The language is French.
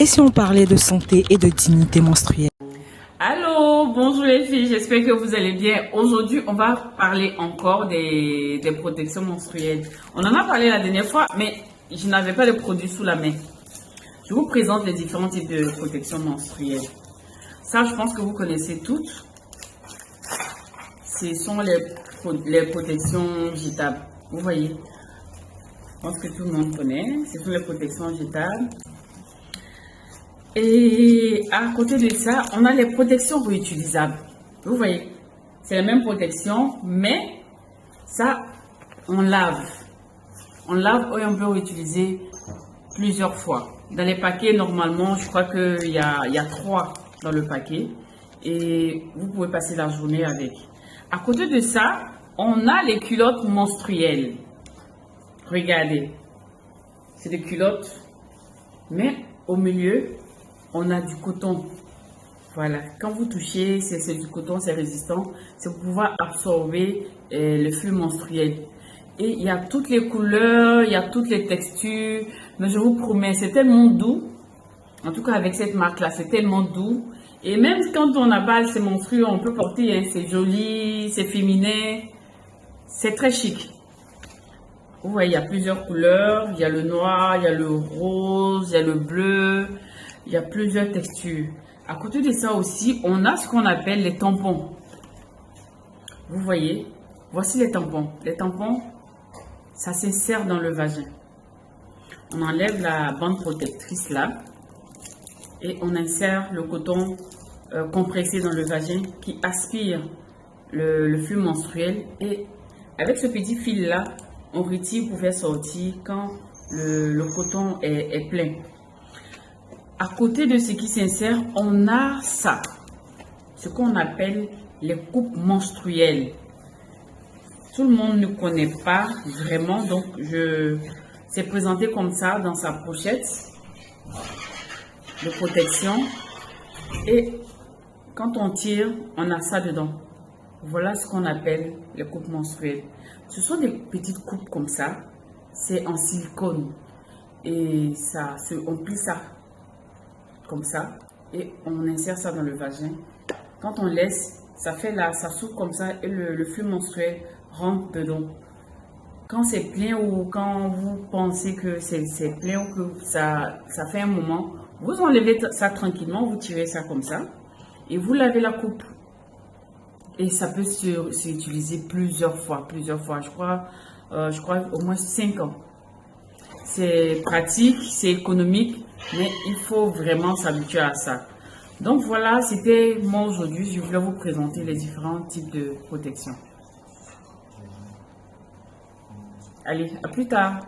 Et si on parlait de santé et de dignité menstruelle? Allô, bonjour les filles, j'espère que vous allez bien. Aujourd'hui, on va parler encore des protections menstruelles. On en a parlé la dernière fois, mais je n'avais pas de produit sous la main. Je vous présente les différents types de protections menstruelles. Ça, je pense que vous connaissez toutes. Ce sont les protections jetables. Vous voyez, je pense que tout le monde connaît. Ce sont les protections jetables. Et à côté de ça, on a les protections réutilisables. Vous voyez, c'est la même protection, mais ça, on lave. On lave et on peut réutiliser plusieurs fois. Dans les paquets, normalement, je crois qu'il y a 3 dans le paquet. Et vous pouvez passer la journée avec. À côté de ça, on a les culottes menstruelles. Regardez, c'est des culottes, mais au milieu, on a du coton. Voilà, quand vous touchez, c'est du coton, c'est résistant, c'est pour pouvoir absorber le flux menstruel. Et il y a toutes les couleurs, il y a toutes les textures, mais je vous promets, c'est tellement doux. En tout cas, avec cette marque-là, c'est tellement doux. Et même quand on a pas ses menstrues, on peut porter, hein, c'est joli, c'est féminin, c'est très chic. Vous voyez, il y a plusieurs couleurs, il y a le noir, il y a le rose, il y a le bleu, il y a plusieurs textures. À côté de ça aussi, on a ce qu'on appelle les tampons. Vous voyez, voici les tampons. Les tampons, ça s'insère dans le vagin. On enlève la bande protectrice là et on insère le coton compressé dans le vagin qui aspire le flux menstruel. Et avec ce petit fil là, on retire pour faire sortir quand le coton est plein. À côté de ce qui s'insère, on a ça, ce qu'on appelle les coupes menstruelles. Tout le monde ne connaît pas vraiment, donc c'est présenté comme ça dans sa pochette de protection. Et quand on tire, on a ça dedans. Voilà ce qu'on appelle les coupes menstruelles. Ce sont des petites coupes comme ça, c'est en silicone. Et ça, on plie ça comme ça et on insère ça dans le vagin. Quand on laisse, ça fait là, ça s'ouvre comme ça et le flux menstruel rentre dedans. Quand c'est plein ou quand vous pensez que c'est plein ou que ça fait un moment, vous enlevez ça tranquillement, vous tirez ça comme ça et vous lavez la coupe. Et ça peut s'utiliser plusieurs fois. Je crois au moins 5 ans. C'est pratique, c'est économique, mais il faut vraiment s'habituer à ça. Donc voilà, c'était moi aujourd'hui. Je voulais vous présenter les différents types de protection. Allez, à plus tard.